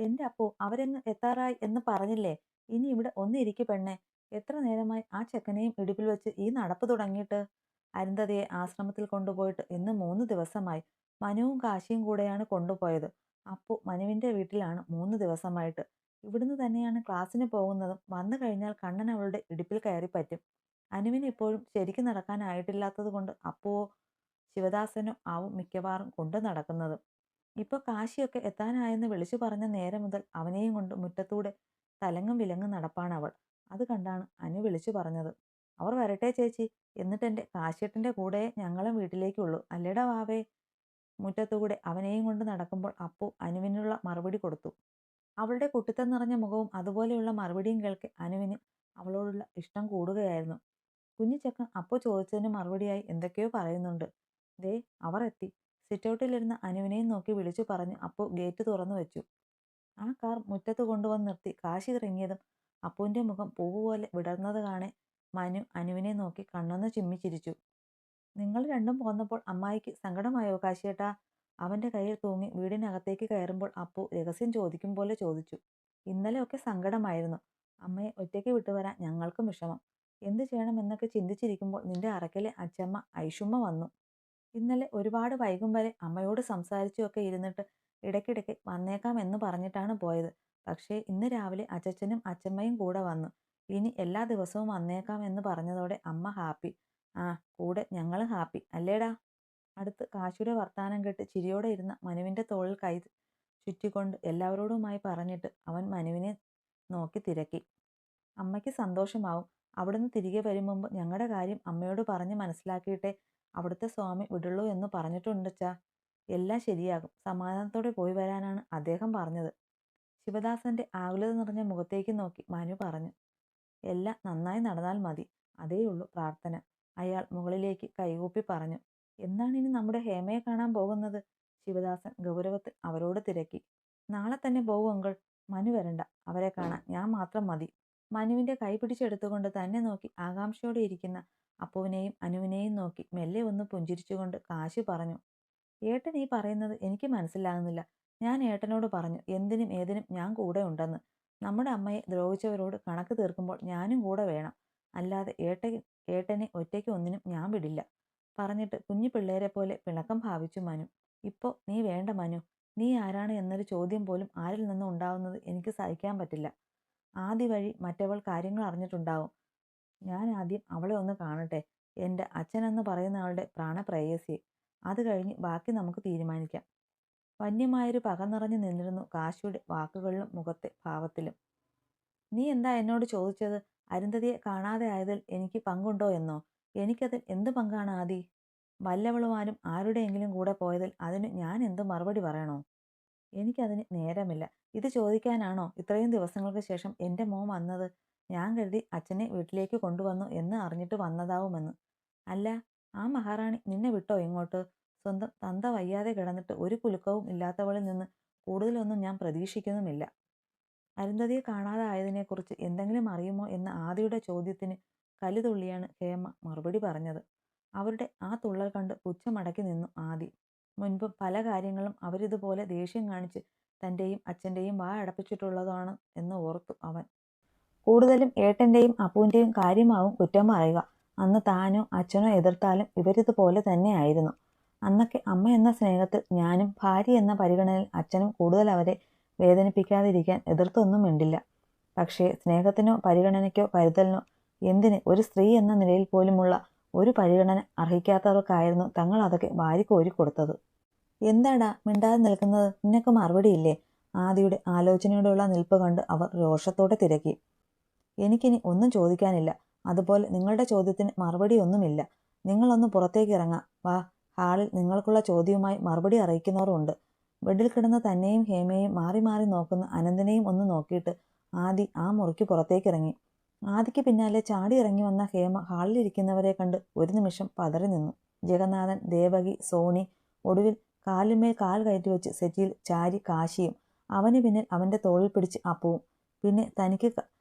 എന്റെ അപ്പു അവരെങ്ങ് എത്താറായി എന്ന് പറഞ്ഞില്ലേ? ഇനി ഇവിടെ ഒന്നിരിക്കു പെണ്ണെ. എത്ര നേരമായി ആ ചെക്കനെയും ഇടുപ്പിൽ വെച്ച് ഈ നടപ്പ് തുടങ്ങിയിട്ട്? അരുന്ധതിയെ ആശ്രമത്തിൽ കൊണ്ടുപോയിട്ട് ഇന്ന് 3 ദിവസമായി. മനുവും കാശിയും കൂടെയാണ് കൊണ്ടുപോയത്. അപ്പു മനുവിന്റെ വീട്ടിലാണ് 3 ദിവസമായിട്ട്. ഇവിടുന്ന് തന്നെയാണ് ക്ലാസ്സിന് പോകുന്നതും. വന്നു കഴിഞ്ഞാൽ കണ്ണൻ അവളുടെ ഇടുപ്പിൽ കയറി പറ്റും. അനുവിന് ഇപ്പോഴും ശരിക്കും നടക്കാനായിട്ടില്ലാത്തത് കൊണ്ട് അപ്പുവോ ശിവദാസനോ ആവും മിക്കവാറും കൊണ്ടു നടക്കുന്നത്. ഇപ്പൊ കാശിയൊക്കെ എത്താനായെന്ന് വിളിച്ചു പറഞ്ഞ നേരം മുതൽ അവനെയും കൊണ്ട് മുറ്റത്തൂടെ തലങ്ങും വിലങ്ങും നടപ്പാണവൾ. അത് കണ്ടാണ് അനു വിളിച്ചു പറഞ്ഞത്. അവർ വരട്ടെ ചേച്ചി, എന്നിട്ടെന്റെ കാശിയേട്ടന്റെ കൂടെ ഞങ്ങളും വീട്ടിലേക്കുള്ളൂ അല്ലേടാ വാവേ. മുറ്റത്തുകൂടെ അവനെയും കൊണ്ട് നടക്കുമ്പോൾ അപ്പു അനുവിനുള്ള മറുപടി കൊടുത്തു. അവളുടെ കുട്ടിത്തം നിറഞ്ഞ മുഖവും അതുപോലെയുള്ള മറുപടിയും കേൾക്കെ അനുവിന് അവളോടുള്ള ഇഷ്ടം കൂടുകയായിരുന്നു. കുഞ്ഞിച്ചക്കൻ അപ്പു ചോദിച്ചതിന് മറുപടിയായി എന്തൊക്കെയോ പറയുന്നുണ്ട്. ദേ അവർ എത്തി. സിറ്റൗട്ടിലിരുന്ന അനുവിനെയും നോക്കി വിളിച്ചു പറഞ്ഞ് അപ്പു ഗേറ്റ് തുറന്നു വെച്ചു. ആ കാർ മുറ്റത്ത് കൊണ്ടുവന്ന് നിർത്തി കാശി ഇറങ്ങിയതും അപ്പുവിന്റെ മുഖം പൂവ് പോലെ വിടർന്നത് കാണെ മനു അനുവിനെ നോക്കി കണ്ണൊന്ന് ചിമ്മി ചിരിച്ചു. നിങ്ങൾ രണ്ടും പോന്നപ്പോൾ അമ്മായിക്ക് സങ്കടമായോ കാശിയേട്ടാ? അവന്റെ കയ്യിൽ തൂങ്ങി വീടിനകത്തേക്ക് കയറുമ്പോൾ അപ്പു രഹസ്യം ചോദിക്കും പോലെ ചോദിച്ചു. ഇന്നലെ ഒക്കെ സങ്കടമായിരുന്നു. അമ്മയെ ഒറ്റയ്ക്ക് വിട്ടുവരാൻ ഞങ്ങൾക്കും വിഷമം. എന്ത് ചെയ്യണമെന്നൊക്കെ ചിന്തിച്ചിരിക്കുമ്പോൾ നിന്റെ അറക്കലെ അച്ചമ്മ ഐഷുമ്മ വന്നു. ഇന്നലെ ഒരുപാട് വൈകും വരെ അമ്മയോട് സംസാരിച്ചുമൊക്കെ ഇരുന്നിട്ട് ഇടയ്ക്കിടയ്ക്ക് വന്നേക്കാം എന്ന് പറഞ്ഞിട്ടാണ് പോയത്. പക്ഷേ ഇന്ന് രാവിലെ അച്ചച്ചനും അച്ചമ്മയും കൂടെ വന്നു. ഇനി എല്ലാ ദിവസവും വന്നേക്കാം എന്ന് പറഞ്ഞതോടെ അമ്മ ഹാപ്പി. ആ, കൂടെ ഞങ്ങളും ഹാപ്പി അല്ലേടാ? അടുത്ത് കാശിയുടെ വർത്താനം കേട്ട് ചിരിയോടെ ഇരുന്ന മനുവിന്റെ തോളിൽ കൈ ചുറ്റിക്കൊണ്ട് എല്ലാവരോടുമായി പറഞ്ഞിട്ട് അവൻ മനുവിനെ നോക്കി തിരക്കി. അമ്മയ്ക്ക് സന്തോഷമാവും. അവിടുന്ന് തിരികെ വരും മുമ്പ് ഞങ്ങളുടെ കാര്യം അമ്മയോട് പറഞ്ഞ് മനസ്സിലാക്കിയിട്ടേ അവിടുത്തെ സ്വാമി വിടുള്ളൂ എന്ന് പറഞ്ഞിട്ടുണ്ടച്ചാ. എല്ലാം ശരിയാകും. സമാധാനത്തോടെ പോയി വരാനാണ് അദ്ദേഹം പറഞ്ഞത്. ശിവദാസന്റെ ആകുലത നിറഞ്ഞ മുഖത്തേക്ക് നോക്കി മനു പറഞ്ഞു. എല്ലാം നന്നായി നടന്നാൽ മതി. അതേയുള്ളൂ പ്രാർത്ഥന. അയാൾ മുകളിലേക്ക് കൈകൂപ്പി പറഞ്ഞു. എന്നാണ് ഇനി നമ്മുടെ ഹേമയെ കാണാൻ പോകുന്നത്? ശിവദാസൻ ഗൗരവത്തിൽ അവരോട് തിരക്കി. നാളെ തന്നെ പോകും അങ്കിൾ. മനു വരണ്ട. അവരെ കാണാൻ ഞാൻ മാത്രം മതി. മനുവിന്റെ കൈ പിടിച്ചെടുത്തുകൊണ്ട് തന്നെ നോക്കി ആകാംക്ഷയോടെ ഇരിക്കുന്ന അപ്പുവിനെയും അനുവിനെയും നോക്കി മെല്ലെ ഒന്ന് പുഞ്ചിരിച്ചുകൊണ്ട് കാശി പറഞ്ഞു. ഏട്ടൻ ഈ പറയുന്നത് എനിക്ക് മനസ്സിലാകുന്നില്ല. ഞാൻ ഏട്ടനോട് പറഞ്ഞു എന്തിനും ഏതിനും ഞാൻ കൂടെ ഉണ്ടെന്ന്. നമ്മുടെ അമ്മയെ ദ്രോഹിച്ചവരോട് കണക്ക് തീർക്കുമ്പോൾ ഞാനും കൂടെ വേണം. അല്ലാതെ ഏട്ടനെ ഒറ്റയ്ക്ക് ഒന്നിനും ഞാൻ വിടില്ല. പറഞ്ഞിട്ട് കുഞ്ഞു പിള്ളേരെ പോലെ പിണക്കം ഭാവിച്ചു മനു. ഇപ്പോ നീ വേണ്ട മനു. നീ ആരാണ് എന്നൊരു ചോദ്യം പോലും ആരിൽ നിന്നും ഉണ്ടാവുന്നത് എനിക്ക് സഹിക്കാൻ പറ്റില്ല. ആദ്യ വഴി മറ്റവൾ കാര്യങ്ങൾ അറിഞ്ഞിട്ടുണ്ടാവും. ഞാൻ ആദ്യം അവളെ ഒന്ന് കാണട്ടെ. എൻ്റെ അച്ഛനെന്ന് പറയുന്ന ആളുടെ പ്രാണപ്രേയസിയെ. അത് കഴിഞ്ഞ് ബാക്കി നമുക്ക് തീരുമാനിക്കാം. വന്യമായൊരു പക നിറഞ്ഞു നിന്നിരുന്നു കാശിയുടെ വാക്കുകളിലും മുഖത്തെ ഭാവത്തിലും. നീ എന്താ എന്നോട് ചോദിച്ചത്? അരുന്ധതിയെ കാണാതെ ആയതിൽ എനിക്ക് പങ്കുണ്ടോ എന്നോ? എനിക്കതിൽ എന്ത് പങ്കാണ് ആദി? വല്ലവളുമാരും ആരുടെയെങ്കിലും കൂടെ പോയതിൽ അതിന് ഞാൻ എന്ത് മറുപടി പറയണോ? എനിക്കതിന് നേരമില്ല. ഇത് ചോദിക്കാനാണോ ഇത്രയും ദിവസങ്ങൾക്ക് ശേഷം എൻ്റെ മോൻ വന്നത്? ഞാൻ കരുതി അച്ഛനെ വീട്ടിലേക്ക് കൊണ്ടുവന്നു എന്ന് അറിഞ്ഞിട്ട് വന്നതാവുമെന്ന്. അല്ല, ആ മഹാറാണി നിന്നെ വിട്ടോ ഇങ്ങോട്ട്? സ്വന്തം തന്ത വയ്യാതെ കിടന്നിട്ട് ഒരു കുലുക്കവും ഇല്ലാത്തവളിൽ നിന്ന് കൂടുതലൊന്നും ഞാൻ പ്രതീക്ഷിക്കുന്നുമില്ല. അരുന്ധതിയെ കാണാതെ ആയതിനെക്കുറിച്ച് എന്തെങ്കിലും അറിയുമോ എന്ന ആദിയുടെ ചോദ്യത്തിന് കലിതുള്ളിയാണ് ഹേമ മറുപടി പറഞ്ഞത്. അവരുടെ ആ തുള്ളൽ കണ്ട് പുച്ഛമടക്കി നിന്നു ആദി. മുൻപും പല കാര്യങ്ങളും അവരിതുപോലെ ദേഷ്യം കാണിച്ച് തൻ്റെയും അച്ഛൻ്റെയും വാ അടപ്പിച്ചിട്ടുള്ളതാണ് എന്ന് ഓർത്തു അവൻ. കൂടുതലും ഏട്ടൻ്റെയും അപ്പുവിൻ്റെയും കാര്യമാവും കുറ്റം പറയുക. അന്ന് താനോ അച്ഛനോ എതിർത്താലും ഇവരിതുപോലെ തന്നെയായിരുന്നു. അന്നൊക്കെ അമ്മ എന്ന സ്നേഹത്തിൽ ഞാനും ഭാര്യ എന്ന പരിഗണനയിൽ അച്ഛനും കൂടുതൽ അവരെ വേദനിപ്പിക്കാതിരിക്കാൻ എതിർത്തൊന്നും മിണ്ടില്ല. പക്ഷേ സ്നേഹത്തിനോ പരിഗണനയ്ക്കോ കരുതലിനോ എന്തിന് ഒരു സ്ത്രീ എന്ന നിലയിൽ പോലുമുള്ള ഒരു പരിഗണന അർഹിക്കാത്തവർക്കായിരുന്നു തങ്ങൾ അതൊക്കെ വാരിക്കോരി കൊടുത്തത്. എന്താടാ മിണ്ടാതെ നിൽക്കുന്നത്? നിനക്ക് മറുപടിയില്ലേ? ആദിയുടെ ആലോചനയോടുള്ള നിൽപ്പ് കണ്ട് അവർ രോഷത്തോടെ തിരക്കി. എനിക്കിനി ഒന്നും ചോദിക്കാനില്ല. അതുപോലെ നിങ്ങളുടെ ചോദ്യത്തിന് മറുപടിയൊന്നുമില്ല. നിങ്ങളൊന്ന് പുറത്തേക്ക് ഇറങ്ങാം. വാ, ഹാളിൽ നിങ്ങൾക്കുള്ള ചോദ്യവുമായി മറുപടി അറിയിക്കുന്നവർ ഉണ്ട്. ബെഡിൽ കിടന്ന് തന്നെയും ഹേമയെയും മാറി മാറി നോക്കുന്ന അനന്തനെയും ഒന്ന് നോക്കിയിട്ട് ആദി ആ മുറിക്ക് പുറത്തേക്കിറങ്ങി. ആദിക്ക് പിന്നാലെ ചാടി ഇറങ്ങി വന്ന ഹേമ ഹാളിലിരിക്കുന്നവരെ കണ്ട് ഒരു നിമിഷം പതറി നിന്നു. ജഗന്നാഥൻ, ദേവകി, സോണി, ഒടുവിൽ കാലിന്മേൽ കാൽ കയറ്റിവെച്ച് സെറ്റിയിൽ ചാരി കാശിയും, അവന് പിന്നിൽ അവൻ്റെ തോളിൽ പിടിച്ച് അപ്പുവും, പിന്നെ തനിക്ക്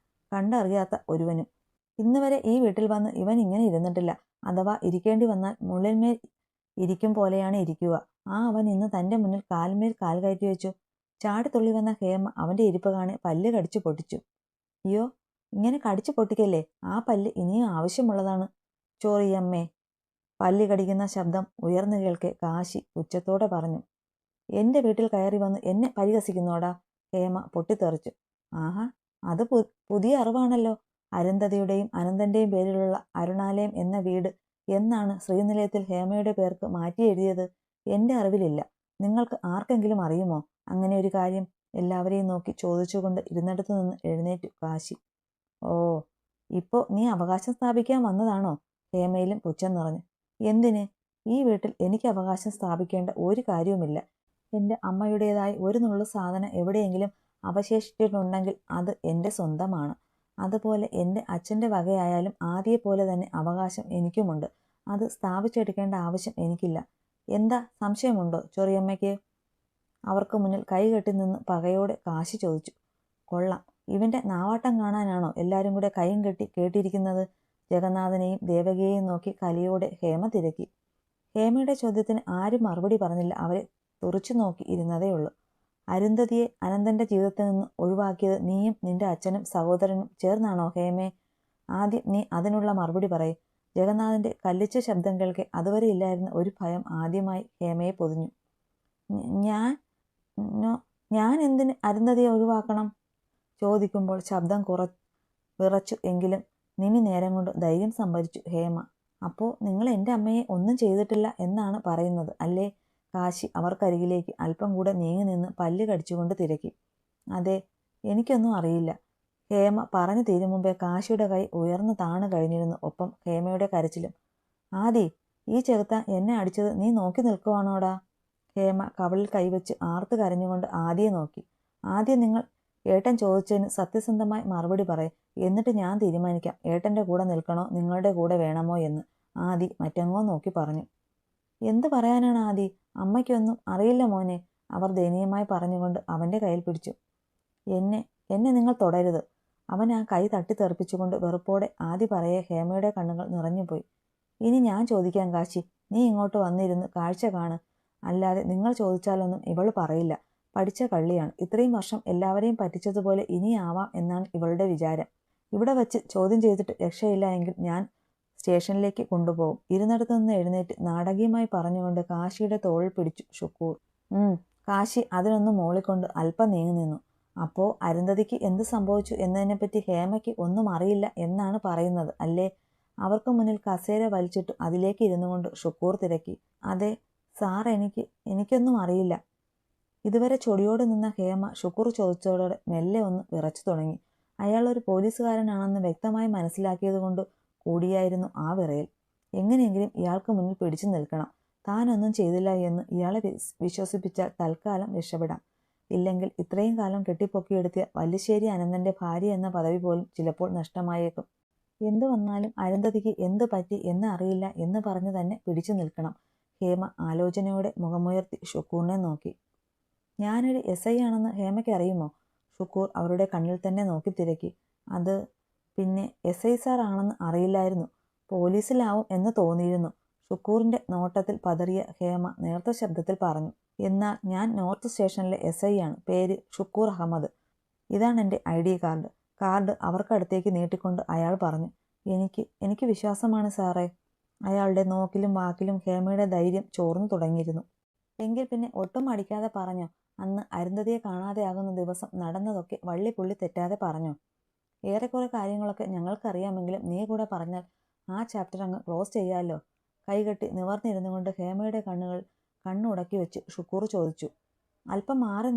കണ്ടറിയാത്ത ഒരുവനും. ഇന്ന് വരെ ഈ വീട്ടിൽ വന്ന് ഇവൻ ഇങ്ങനെ ഇരുന്നിട്ടില്ല. അഥവാ ഇരിക്കേണ്ടി വന്നാൽ മുള്ളിന്മേൽ ഇരിക്കും പോലെയാണ് ഇരിക്കുക. ആ അവൻ ഇന്ന് തൻ്റെ മുന്നിൽ കാൽമേൽ കാൽ കയറ്റി വെച്ചു. ചാടിത്തുള്ളി വന്ന ഹേമ അവന്റെ ഇരിപ്പ് കാണി പല്ല് കടിച്ചു പൊട്ടിച്ചു. അയ്യോ, ഇങ്ങനെ കടിച്ചു പൊട്ടിക്കല്ലേ, ആ പല്ല് ഇനിയും ആവശ്യമുള്ളതാണ് ചോറിയമ്മേ. പല്ല് കടിക്കുന്ന ശബ്ദം ഉയർന്നു കേൾക്കെ കാശി ഉച്ചത്തോടെ പറഞ്ഞു. എന്റെ വീട്ടിൽ കയറി വന്ന് എന്നെ പരിഹസിക്കുന്നോടാ? ഹേമ പൊട്ടിത്തെറിച്ചു. ആഹാ, അത് പുതിയ അറിവാണല്ലോ. അരുന്ധതിയുടെയും അനന്തന്റെയും പേരിലുള്ള അരുണാലയം എന്ന വീട് എന്നാണ് ശ്രീനിലയത്തിൽ ഹേമയുടെ പേർക്ക് മാറ്റി എഴുതിയത്? എന്റെ അറിവിലില്ല. നിങ്ങൾക്ക് ആർക്കെങ്കിലും അറിയുമോ അങ്ങനെ ഒരു കാര്യം? എല്ലാവരെയും നോക്കി ചോദിച്ചുകൊണ്ട് ഇരുന്നിടത്തു നിന്ന് എഴുന്നേറ്റു കാശി. ഓ, ഇപ്പോ നീ അവകാശം സ്ഥാപിക്കാൻ വന്നതാണോ? ഹേമയിലും പുച്ഛം നിറഞ്ഞു. എന്തിന്? ഈ വീട്ടിൽ എനിക്ക് അവകാശം സ്ഥാപിക്കേണ്ട ഒരു കാര്യവുമില്ല. എൻ്റെ അമ്മയുടേതായി ഒരു നുള്ളു സാധനം എവിടെയെങ്കിലും അവശേഷിച്ചിട്ടുണ്ടെങ്കിൽ അത് എൻ്റെ സ്വന്തമാണ്. അതുപോലെ എൻ്റെ അച്ഛൻ്റെ വകയായാലും ആദ്യ പോലെ തന്നെ അവകാശം എനിക്കുമുണ്ട്. അത് സ്ഥാപിച്ചെടുക്കേണ്ട ആവശ്യം എനിക്കില്ല. എന്താ സംശയമുണ്ടോ ചൊറിയമ്മയ്ക്ക്? അവർക്ക് മുന്നിൽ കൈകെട്ടി നിന്ന് പകയോടെ കാശി ചോദിച്ചു. കൊള്ളാം, ഇവന്റെ നാവാട്ടം കാണാനാണോ എല്ലാവരും കൂടെ കൈയും കെട്ടി കേട്ടിരിക്കുന്നത്? ജഗന്നാഥനെയും ദേവകിയെയും നോക്കി കലിയോടെ ഹേമ തിരക്കി. ഹേമയുടെ ചോദ്യത്തിന് ആരും മറുപടി പറഞ്ഞില്ല. അവരെ തുറച്ചു നോക്കി ഇരുന്നതേയുള്ളൂ. അരുന്ധതിയെ അനന്തന്റെ ജീവിതത്തിൽ നിന്ന് ഒഴിവാക്കിയത് നീയും നിന്റെ അച്ഛനും സഹോദരനും ചേർന്നാണോ ഹേമേ? ആദ്യം നീ അതിനുള്ള മറുപടി പറയും. ജഗന്നാഥന്റെ കല്ലിച്ച ശബ്ദം കേൾക്കെ അതുവരെ ഇല്ലായിരുന്ന ഒരു ഭയം ആദ്യമായി ഹേമയെ പൊതിഞ്ഞു. ഞാൻ എന്തിന് അരുന്ധതിയെ ഒഴിവാക്കണം? ചോദിക്കുമ്പോൾ ശബ്ദം വിറച്ചു എങ്കിലും നിമി നേരം കൊണ്ട് ധൈര്യം സംഭരിച്ചു ഹേമ. അപ്പോൾ നിങ്ങൾ എൻ്റെ അമ്മയെ ഒന്നും ചെയ്തിട്ടില്ല എന്നാണ് പറയുന്നത് അല്ലേ? കാശി അവർക്കരികിലേക്ക് അല്പം കൂടെ നീങ്ങി നിന്ന് പല്ല് കടിച്ചുകൊണ്ട് തിരക്കി. അതെ, എനിക്കൊന്നും അറിയില്ല. ഹേമ പറഞ്ഞു തീരും മുമ്പേ കാശിയുടെ കൈ ഉയർന്നു താണു കഴിഞ്ഞിരുന്നു. ഒപ്പം ഹേമയുടെ കരച്ചിലും. ആദി, ഈ ചെറുത്താൻ എന്നെ അടിച്ചത് നീ നോക്കി നിൽക്കുവാണോടാ? ഹേമ കവളിൽ കൈവച്ച് ആർത്ത് കരഞ്ഞുകൊണ്ട് ആദിയെ നോക്കി. ആദ്യം നിങ്ങൾ ഏട്ടൻ ചോദിച്ചതിന് സത്യസന്ധമായി മറുപടി പറയും. എന്നിട്ട് ഞാൻ തീരുമാനിക്കാം ഏട്ടൻ്റെ കൂടെ നിൽക്കണോ നിങ്ങളുടെ കൂടെ വേണമോ എന്ന്, ആദി മറ്റെങ്ങോ നോക്കി പറഞ്ഞു. എന്ത് പറയാനാണ് ആദി? അമ്മയ്ക്കൊന്നും അറിയില്ല മോനെ, അവർ ദയനീയമായി പറഞ്ഞുകൊണ്ട് അവൻ്റെ കയ്യിൽ പിടിച്ചു. എന്നെ നിങ്ങൾ തൊടരുത്. അവൻ ആ കൈ തട്ടിത്തെറിപ്പിച്ചുകൊണ്ട് വെറുപ്പോടെ ആദി പറയെ ഹേമയുടെ കണ്ണുകൾ നിറഞ്ഞുപോയി. ഇനി ഞാൻ ചോദിക്കാൻ കാശി, നീ ഇങ്ങോട്ട് വന്നിരുന്ന് കാഴ്ച കാണ്. അല്ലാതെ നിങ്ങൾ ചോദിച്ചാലൊന്നും ഇവള് പറയില്ല. പഠിച്ച കള്ളിയാണ്. ഇത്രയും വർഷം എല്ലാവരെയും പറ്റിച്ചതുപോലെ ഇനിയാവാം എന്നാണ് ഇവളുടെ വിചാരം. ഇവിടെ വച്ച് ചോദ്യം ചെയ്തിട്ട് രക്ഷയില്ല എങ്കിൽ ഞാൻ സ്റ്റേഷനിലേക്ക് കൊണ്ടുപോകും. ഇരുന്നിടത്തു നിന്ന് എഴുന്നേറ്റ് നാടകീയമായി പറഞ്ഞുകൊണ്ട് കാശിയുടെ തോളിൽ പിടിച്ചു ഷുക്കൂർ. കാശി അതിനൊന്ന് മോളിക്കൊണ്ട് അല്പം നീങ്ങി നിന്നു. അപ്പോൾ അരുന്ധതിക്ക് എന്ത് സംഭവിച്ചു എന്നതിനെപ്പറ്റി ഹേമയ്ക്ക് ഒന്നും അറിയില്ല എന്നാണ് പറയുന്നത് അല്ലേ? അവർക്ക് മുന്നിൽ കസേര വലിച്ചിട്ടു അതിലേക്ക് ഇരുന്നു കൊണ്ട് ഷുക്കൂർ തിരക്കി. അതെ സാർ, എനിക്കൊന്നും അറിയില്ല. ഇതുവരെ ചൊടിയോട് നിന്ന ഹേമ ഷുക്കൂർ ചോദിച്ചതോടെ മെല്ലെ ഒന്ന് വിറച്ചു തുടങ്ങി. അയാൾ ഒരു പോലീസുകാരനാണെന്ന് വ്യക്തമായി മനസ്സിലാക്കിയതുകൊണ്ട് കൂടിയായിരുന്നു ആ വിറയൽ. എങ്ങനെയെങ്കിലും ഇയാൾക്ക് മുന്നിൽ പിടിച്ചു നിൽക്കണം. താനൊന്നും ചെയ്തില്ല എന്ന് ഇയാളെ വിശ്വസിപ്പിച്ചാൽ തൽക്കാലം രക്ഷപ്പെടാം. ഇല്ലെങ്കിൽ ഇത്രയും കാലം കെട്ടിപ്പൊക്കിയെടുത്തിയ വല്ലിശ്ശേരി അനന്തന്റെ ഭാര്യ എന്ന പദവി പോലും ചിലപ്പോൾ നഷ്ടമായേക്കും. എന്തു വന്നാലും അരുന്ധതിക്ക് എന്തു പറ്റി എന്ന് അറിയില്ല എന്ന് പറഞ്ഞു തന്നെ പിടിച്ചു നിൽക്കണം. ഹേമ ആലോചനയോടെ മുഖമുയർത്തി ഷുക്കൂറിനെ നോക്കി. ഞാനൊരു SI ആണെന്ന് ഹേമയ്ക്ക് അറിയുമോ? ഷുക്കൂർ അവരുടെ കണ്ണിൽ തന്നെ നോക്കി തിരക്കി. അത് പിന്നെ SI സാർ ആണെന്ന് അറിയില്ലായിരുന്നു. പോലീസിലാവും എന്ന് തോന്നിയിരുന്നു. ഷുക്കൂറിന്റെ നോട്ടത്തിൽ പതറിയ ഹേമ നേർത്ത ശബ്ദത്തിൽ പറഞ്ഞു. എന്നാൽ ഞാൻ നോർത്ത് സ്റ്റേഷനിലെ SI ആണ്. പേര് ഷുക്കൂർ അഹമ്മദ്. ഇതാണ് എൻ്റെ ID കാർഡ്. കാർഡ് അവർക്കടുത്തേക്ക് നീട്ടിക്കൊണ്ട് അയാൾ പറഞ്ഞു. എനിക്ക് വിശ്വാസമാണ് സാറേ. അയാളുടെ നോക്കിലും വാക്കിലും ഹേമയുടെ ധൈര്യം ചോർന്നു തുടങ്ങിയിരുന്നു. എങ്കിൽ പിന്നെ ഒട്ടും അടിക്കാതെ പറഞ്ഞോ. അന്ന് അരുന്ധതിയെ കാണാതെയാകുന്ന ദിവസം നടന്നതൊക്കെ വള്ളിപ്പുള്ളി തെറ്റാതെ പറഞ്ഞോ. ഏറെക്കുറെ കാര്യങ്ങളൊക്കെ ഞങ്ങൾക്കറിയാമെങ്കിലും നീ കൂടെ പറഞ്ഞാൽ ആ ചാപ്റ്റർ അങ്ങ് ക്ലോസ് ചെയ്യാമല്ലോ. കൈകെട്ടി നിവർന്നിരുന്നു കൊണ്ട് ഹേമയുടെ കണ്ണുടക്കി വെച്ച് ഷുക്കൂർ ചോദിച്ചു. അല്പം മാറി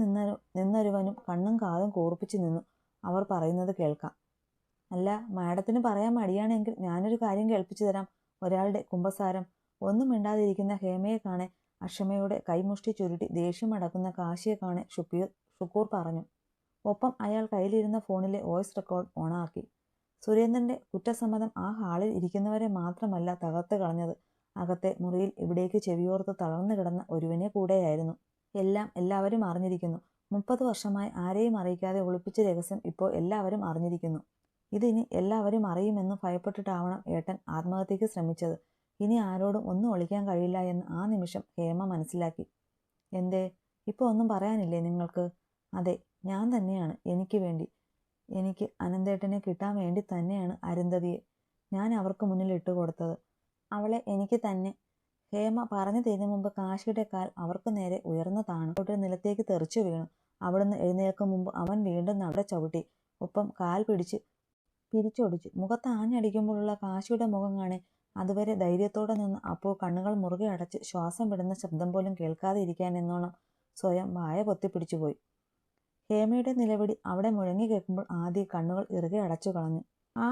നിന്നൊരുവനും കണ്ണും കാതും കൂർപ്പിച്ചു നിന്നു. അവർ പറയുന്നത് കേൾക്കാം. അല്ല, മാഡത്തിന് പറയാൻ മടിയാണെങ്കിൽ ഞാനൊരു കാര്യം കേൾപ്പിച്ചു തരാം. ഒരാളുടെ കുമ്പസാരം. ഒന്നും മിണ്ടാതിരിക്കുന്ന ഹേമയെ കാണെ അക്ഷമയോടെ കൈമുഷ്ടി ചുരുട്ടി ദേഷ്യമടക്കുന്ന കാശിയെ കാണെ ഷുക്കൂർ പറഞ്ഞു. ഒപ്പം അയാൾ കയ്യിലിരുന്ന ഫോണിലെ വോയിസ് റെക്കോർഡ് ഓണാക്കി. സുരേന്ദ്രന്റെ കുറ്റസമ്മതം ആ ഹാളിൽ ഇരിക്കുന്നവരെ മാത്രമല്ല തകർത്ത് കളഞ്ഞത്, അകത്തെ മുറിയിൽ ഇവിടേക്ക് ചെവിയോർത്ത് തളർന്നു കിടന്ന ഒരുവനെ കൂടെയായിരുന്നു. എല്ലാവരും അറിഞ്ഞിരിക്കുന്നു. 30 വർഷമായി ആരെയും അറിയിക്കാതെ ഒളിപ്പിച്ച രഹസ്യം ഇപ്പോൾ എല്ലാവരും അറിഞ്ഞിരിക്കുന്നു. ഇതിനി എല്ലാവരും അറിയുമെന്ന് ഭയപ്പെട്ടിട്ടാവണം ഏട്ടൻ ആത്മഹത്യക്ക് ശ്രമിച്ചത്. ഇനി ആരോടും ഒന്നും ഒളിക്കാൻ കഴിയില്ല എന്ന് ആ നിമിഷം ഹേമ മനസ്സിലാക്കി. എന്തേ, ഇപ്പോൾ ഒന്നും പറയാനില്ലേ നിങ്ങൾക്ക്? അതെ, ഞാൻ തന്നെയാണ്. എനിക്ക് വേണ്ടി. എനിക്ക് അനന്തേട്ടനെ കിട്ടാൻ വേണ്ടി തന്നെയാണ് അരുന്ധതിയെ ഞാൻ അവർക്ക് മുന്നിൽ ഇട്ടുകൊടുത്തത്. അവളെ എനിക്ക് തന്നെ. ഹേമ പറഞ്ഞു തീരും മുമ്പ് കാശിയുടെ കാൽ അവർക്ക് നേരെ ഉയർന്നു താണു. നിലത്തേക്ക് തെറിച്ചു വീണു. അവിടുന്ന് എഴുന്നേൽക്കും മുമ്പ് അവൻ വീണ്ടും നട ചവിട്ടി. ഒപ്പം കാൽ പിടിച്ച് പിരിച്ചൊടിച്ചു. മുഖത്ത് ആഞ്ഞടിക്കുമ്പോഴുള്ള കാശിയുടെ മുഖം കാണെ അതുവരെ ധൈര്യത്തോടെ നിന്ന് അപ്പോ കണ്ണുകൾ മുറുകെ അടച്ച് ശ്വാസം വിടുന്ന ശബ്ദം പോലും കേൾക്കാതെ ഇരിക്കാൻ എന്നോണം സ്വയം വായ പൊത്തിപ്പിടിച്ചുപോയി. ഹേമയുടെ നിലവിളി അവിടെ മുഴങ്ങി കേൾക്കുമ്പോൾ ആദ്യ കണ്ണുകൾ ഇറുകെ അടച്ചു കളഞ്ഞു. ആ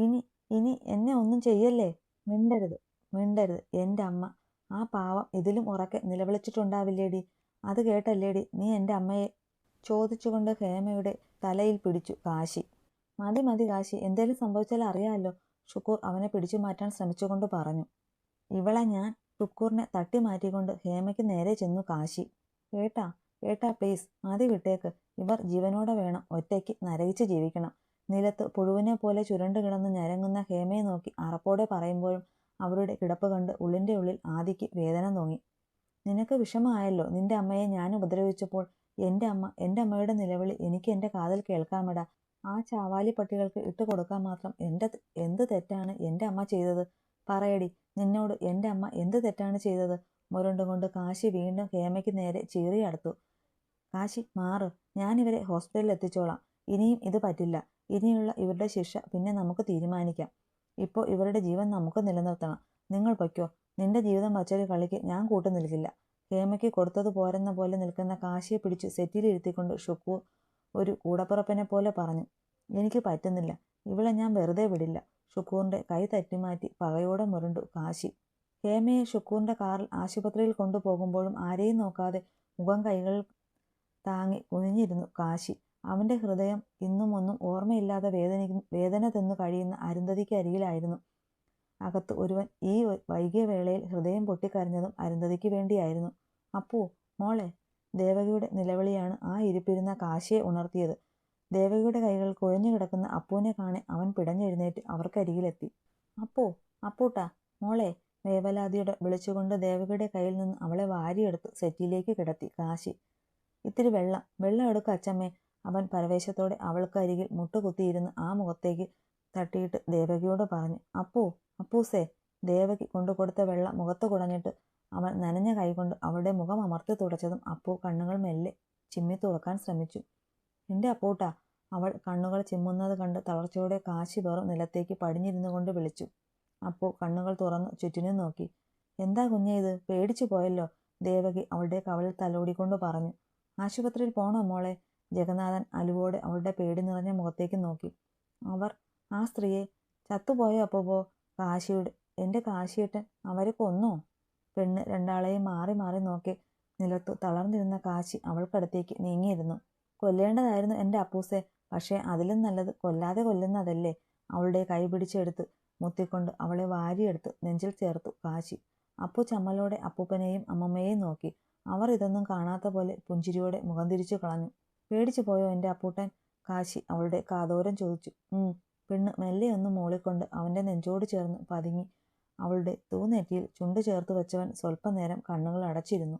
ഇനി ഇനി എന്നെ ഒന്നും ചെയ്യല്ലേ. മിണ്ടരുത്, മിണ്ടരുത്. എൻ്റെ അമ്മ ആ പാവം ഇതിലും ഉറക്കെ നിലവിളിച്ചിട്ടുണ്ടാവില്ലേടി. അത് കേട്ടല്ലേടി നീ എൻ്റെ അമ്മയെ ചോദിച്ചുകൊണ്ട് ഹേമയുടെ തലയിൽ പിടിച്ചു കാശി. മതി മതി കാശി, എന്തേലും സംഭവിച്ചാൽ അറിയാമല്ലോ, ഷുക്കൂർ അവനെ പിടിച്ചു മാറ്റാൻ ശ്രമിച്ചുകൊണ്ട് പറഞ്ഞു. ഇവളെ ഞാൻ. ഷുക്കൂറിനെ തട്ടി മാറ്റിക്കൊണ്ട് ഹേമയ്ക്ക് നേരെ ചെന്നു കാശി. കേട്ടാ കേട്ടാ, പ്ലീസ് മതി വിട്ടേക്ക്. ഇവർ ജീവനോടെ വേണം, ഒറ്റയ്ക്ക് നരകിച്ച് ജീവിക്കണം. നിലത്ത് പുഴുവിനെ പോലെ ചുരുണ്ടു കിടന്ന് ഞരങ്ങുന്ന ഹേമയെ നോക്കി അറപ്പോടെ പറയുമ്പോഴും അവരുടെ കിടപ്പ് കണ്ട് ഉള്ളിൻ്റെ ഉള്ളിൽ ആദിക്ക് വേദന തോന്നി. നിനക്ക് വിഷമമായല്ലോ നിന്റെ അമ്മയെ ഞാൻ ഉപദ്രവിച്ചപ്പോൾ. എൻ്റെ അമ്മയുടെ നിലവിളി എനിക്ക് എൻ്റെ കാതിൽ കേൾക്കാമെടാ. ആ ചാവാലി പട്ടികൾക്ക് ഇട്ട് കൊടുക്കാൻ മാത്രം എന്ത് തെറ്റാണ് എൻ്റെ അമ്മ ചെയ്തത്? പറയടി, നിന്നോട് എൻ്റെ അമ്മ എന്ത് തെറ്റാണ് ചെയ്തത്? മുരണ്ടുകൊണ്ട് കാശി വീണ്ടും ഹേമയ്ക്ക് നേരെ ചീറിയടുത്തു. കാശി മാറ്, ഞാനിവരെ ഹോസ്പിറ്റലിൽ എത്തിച്ചോളാം. ഇനിയും ഇത് പറ്റില്ല. ഇനിയുള്ള ഇവരുടെ ശിക്ഷ പിന്നെ നമുക്ക് തീരുമാനിക്കാം. ഇപ്പോൾ ഇവരുടെ ജീവൻ നമുക്ക് നിലനിർത്തണം. നിങ്ങൾ പൊയ്ക്കോ. നിന്റെ ജീവിതം വച്ചൊരു കളിക്ക് ഞാൻ കൂട്ടു നിൽക്കില്ല. ഹേമയ്ക്ക് കൊടുത്തത് പോരെന്ന പോലെ നിൽക്കുന്ന കാശിയെ പിടിച്ച് സെറ്റിലിരുത്തിക്കൊണ്ട് ഷുക്കൂർ ഒരു കൂടപ്പിറപ്പിനെ പോലെ പറഞ്ഞു. എനിക്ക് പറ്റുന്നില്ല, ഇവളെ ഞാൻ വെറുതെ വിടില്ല. ഷുക്കൂറിന്റെ കൈ തട്ടിമാറ്റി പകയോടെ മുരണ്ടു കാശി. ഹേമയെ ഷുക്കൂറിന്റെ കാറിൽ ആശുപത്രിയിൽ കൊണ്ടുപോകുമ്പോഴും ആരെയും നോക്കാതെ മുഖം കൈകൾ താങ്ങി കുനിഞ്ഞിരുന്നു കാശി. അവന്റെ ഹൃദയം ഇന്നും ഒന്നും ഓർമ്മയില്ലാതെ വേദന തിന്നു കഴിയുന്ന അരുന്ധതിക്ക് അരികിലായിരുന്നു. അകത്ത് ഒരുവൻ ഈ വൈകിയ വേളയിൽ ഹൃദയം പൊട്ടിക്കരഞ്ഞതും അരുന്ധതിക്ക് വേണ്ടിയായിരുന്നു. അപ്പൂ, മോളെ. ദേവകിയുടെ നിലവിളിയാണ് ആ ഇരിപ്പിരുന്ന കാശിയെ ഉണർത്തിയത്. ദേവകിയുടെ കൈകൾ കുഴഞ്ഞു കിടക്കുന്ന അപ്പൂനെ കാണെ അവൻ പിടഞ്ഞെഴുന്നേറ്റ് അവർക്കരികിലെത്തി. അപ്പൂ, അപ്പൂട്ടാ, മോളെ. വേവലാതിയോടെ വിളിച്ചുകൊണ്ട് ദേവകിയുടെ കയ്യിൽ നിന്ന് അവളെ വാരിയെടുത്ത് സെറ്റിയിലേക്ക് കിടത്തി കാശി. ഇത്തിരി വെള്ളം എടുക്ക അച്ചമ്മേ. അവൻ പരവേശത്തോടെ അവൾക്കരികിൽ മുട്ടുകുത്തിയിരുന്ന് ആ മുഖത്തേക്ക് തട്ടിയിട്ട് ദേവകിയോട് പറഞ്ഞു. അപ്പൂസേ. ദേവകി കൊണ്ടുകൊടുത്ത വെള്ളം മുഖത്ത് കുടഞ്ഞിട്ട് അവൻ നനഞ്ഞ കൈകൊണ്ട് അവളുടെ മുഖം അമർത്തി തുടച്ചതും അപ്പു കണ്ണുകൾ മെല്ലെ ചിമ്മി തുറക്കാൻ ശ്രമിച്ചു. എൻ്റെ അപ്പൂട്ടാ. അവൾ കണ്ണുകൾ ചിമ്മുന്നത് കണ്ട് തളർച്ചയോടെ കാശി വെറും നിലത്തേക്ക് പടിഞ്ഞിരുന്നു കൊണ്ട് വിളിച്ചു. അപ്പു കണ്ണുകൾ തുറന്നു ചുറ്റിനും നോക്കി. എന്താ കുഞ്ഞേ ഇത്, പേടിച്ചു പോയല്ലോ? ദേവകി അവളുടെ കവളിൽ തലോടിക്കൊണ്ട് പറഞ്ഞു. ആശുപത്രിയിൽ പോണോ മോളെ? ജഗന്നാഥൻ അലുവോടെ അവളുടെ പേടി നിറഞ്ഞ മുഖത്തേക്ക് നോക്കി. ആ സ്ത്രീയെ ചത്തുപോയോ അപ്പൂപ്പോ? എൻ്റെ കാശിയേട്ടൻ അവരെ കൊന്നോ? പെണ്ണ് രണ്ടാളെയും മാറി മാറി നോക്കി നിലത്തു തളർന്നിരുന്ന കാശി അവൾക്കടുത്തേക്ക് നീങ്ങിയിരുന്നു. കൊല്ലേണ്ടതായിരുന്നു എൻ്റെ അപ്പൂസെ. പക്ഷേ അതിലും നല്ലത് കൊല്ലാതെ കൊല്ലുന്നതല്ലേ? അവളുടെ കൈ പിടിച്ചെടുത്ത് മുത്തിക്കൊണ്ട് അവളെ വാരിയെടുത്ത് നെഞ്ചിൽ ചേർത്തു കാശി. അപ്പു ചമ്മലോടെ അപ്പൂപ്പനെയും അമ്മമ്മയെയും നോക്കി. അവർ ഇതൊന്നും കാണാത്ത പോലെ പുഞ്ചിരിയോടെ മുഖം തിരിച്ചു കളഞ്ഞു. പേടിച്ചു പോയോ എൻ്റെ അപ്പൂട്ടൻ? കാശി അവളുടെ കാതോരം ചോദിച്ചു. പെണ്ണ് മെല്ലെയൊന്ന് മൂളിക്കൊണ്ട് അവൻ്റെ നെഞ്ചോട് ചേർന്ന് പതുങ്ങി അവളുടെ തൂനെറ്റിയിൽ ചുണ്ടു ചേർത്ത് വെച്ചവൻ സ്വല്പനേരം കണ്ണുകൾ അടച്ചിരുന്നു.